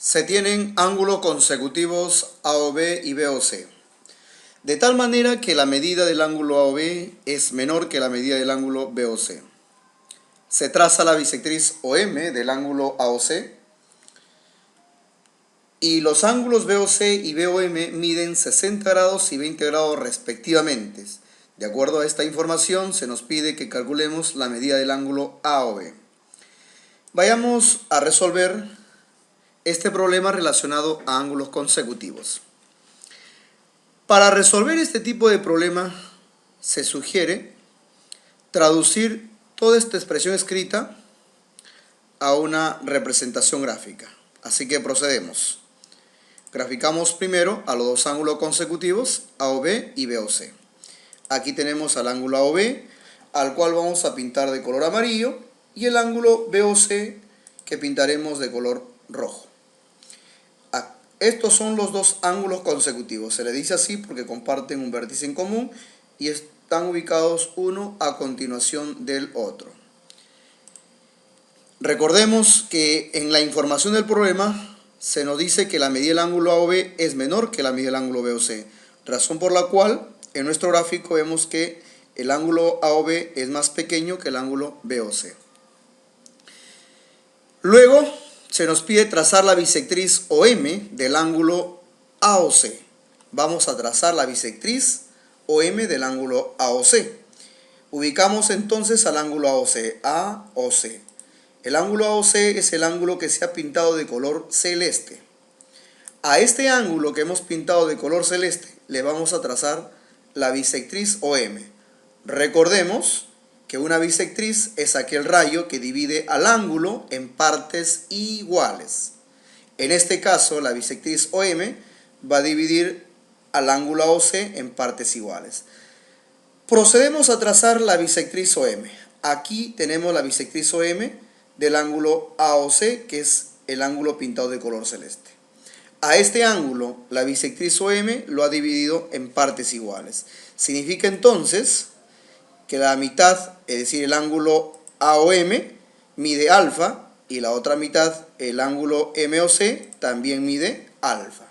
Se tienen ángulos consecutivos AOB y BOC, de tal manera que la medida del ángulo AOB es menor que la medida del ángulo BOC. Se traza la bisectriz OM del ángulo AOC y los ángulos BOC y BOM miden 60 grados y 20 grados respectivamente. De acuerdo a esta información, se nos pide que calculemos la medida del ángulo AOB. Vayamos a resolver este problema relacionado a ángulos consecutivos. Para resolver este tipo de problema, se sugiere traducir toda esta expresión escrita a una representación gráfica. Así que procedemos. Graficamos primero a los dos ángulos consecutivos, AOB y BOC. Aquí tenemos al ángulo AOB, al cual vamos a pintar de color amarillo, y el ángulo BOC, que pintaremos de color rojo. Estos son los dos ángulos consecutivos. Se le dice así porque comparten un vértice en común y están ubicados uno a continuación del otro. Recordemos que en la información del problema se nos dice que la medida del ángulo AOB es menor que la medida del ángulo BOC, razón por la cual en nuestro gráfico vemos que el ángulo AOB es más pequeño que el ángulo BOC. Luego se nos pide trazar la bisectriz OM del ángulo AOC. Vamos a trazar la bisectriz OM del ángulo AOC. Ubicamos entonces al ángulo AOC, AOC. El ángulo AOC es el ángulo que se ha pintado de color celeste. A este ángulo que hemos pintado de color celeste le vamos a trazar la bisectriz OM. Recordemos que una bisectriz es aquel rayo que divide al ángulo en partes iguales. En este caso, la bisectriz OM va a dividir al ángulo AOC en partes iguales. Procedemos a trazar la bisectriz OM. Aquí tenemos la bisectriz OM del ángulo AOC, que es el ángulo pintado de color celeste. A este ángulo, la bisectriz OM lo ha dividido en partes iguales. Significa entonces que la mitad, es decir, el ángulo AOM, mide alfa, y la otra mitad, el ángulo MOC, también mide alfa.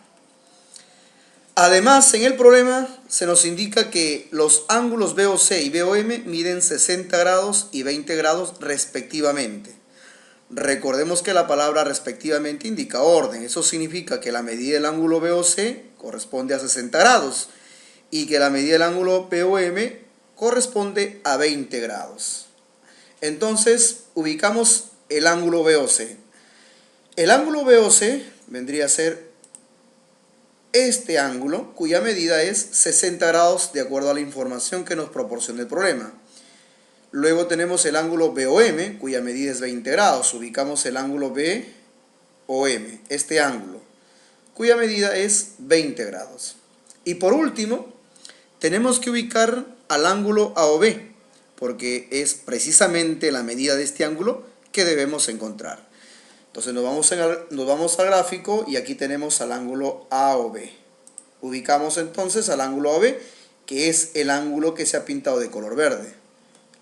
Además, en el problema se nos indica que los ángulos BOC y BOM miden 60 grados y 20 grados respectivamente. Recordemos que la palabra respectivamente indica orden. Eso significa que la medida del ángulo BOC corresponde a 60 grados y que la medida del ángulo BOM corresponde a 20 grados. Entonces, ubicamos el ángulo BOC. El ángulo BOC vendría a ser este ángulo, cuya medida es 60 grados de acuerdo a la información que nos proporciona el problema. Luego tenemos el ángulo BOM, cuya medida es 20 grados. Ubicamos el ángulo BOM, este ángulo, cuya medida es 20 grados. Y por último, tenemos que ubicar al ángulo AOB, porque es precisamente la medida de este ángulo que debemos encontrar. Entonces nos vamos al gráfico y aquí tenemos al ángulo AOB. Ubicamos entonces al ángulo AOB, que es el ángulo que se ha pintado de color verde.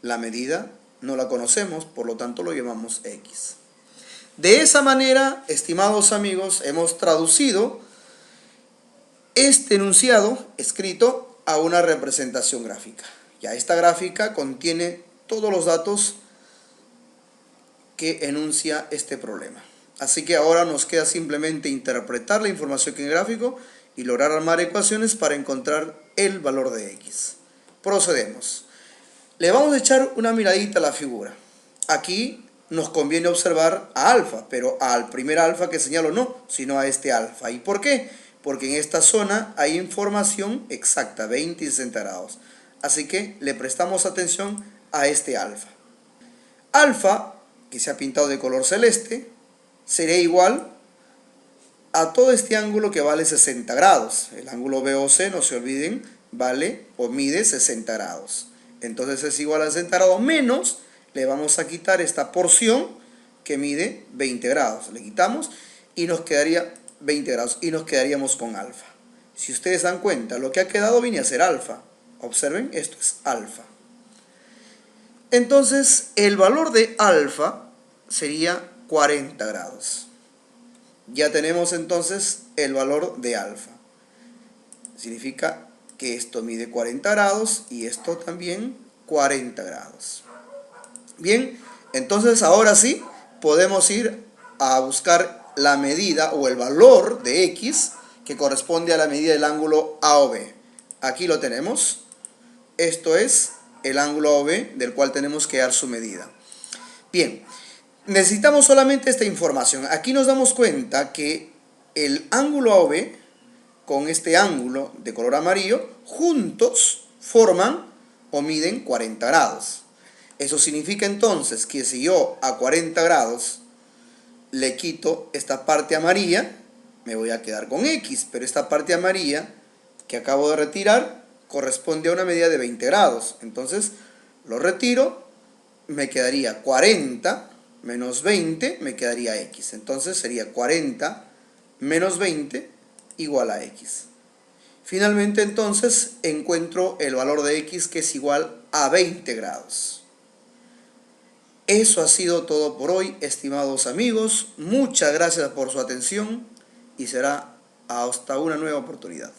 La medida no la conocemos, por lo tanto lo llamamos X. De esa manera, estimados amigos, hemos traducido este enunciado escrito a una representación gráfica. Ya esta gráfica contiene todos los datos que enuncia este problema. Así que ahora nos queda simplemente interpretar la información que en el gráfico y lograr armar ecuaciones para encontrar el valor de X. Procedemos. Le vamos a echar una miradita a la figura. Aquí nos conviene observar a alfa, pero al primer alfa que señalo no, sino a este alfa. ¿Y por qué? Porque en esta zona hay información exacta, 20 y 60 grados. Así que le prestamos atención a este alfa. Alfa, que se ha pintado de color celeste, sería igual a todo este ángulo que vale 60 grados. El ángulo BOC, no se olviden, vale o mide 60 grados. Entonces es igual a 60 grados menos, le vamos a quitar esta porción que mide 20 grados. Le quitamos y nos quedaría 20 grados y nos quedaríamos con alfa. Si ustedes dan cuenta, lo que ha quedado viene a ser alfa. Observen, esto es alfa. Entonces, el valor de alfa sería 40 grados. Ya tenemos entonces el valor de alfa. Significa que esto mide 40 grados y esto también 40 grados. Bien, entonces ahora sí podemos ir a buscar la medida o el valor de x que corresponde a la medida del ángulo AOB. Aquí lo tenemos. Esto es el ángulo AOB del cual tenemos que dar su medida. Bien, necesitamos solamente esta información. Aquí nos damos cuenta que el ángulo AOB con este ángulo de color amarillo juntos forman o miden 40 grados. Eso significa entonces que si yo a 40 grados le quito esta parte amarilla, me voy a quedar con x, pero esta parte amarilla que acabo de retirar corresponde a una medida de 20 grados. Entonces lo retiro, me quedaría 40 menos 20, me quedaría x. Entonces sería 40 menos 20 igual a x. Finalmente entonces encuentro el valor de x que es igual a 20 grados. Eso ha sido todo por hoy, estimados amigos. Muchas gracias por su atención y será hasta una nueva oportunidad.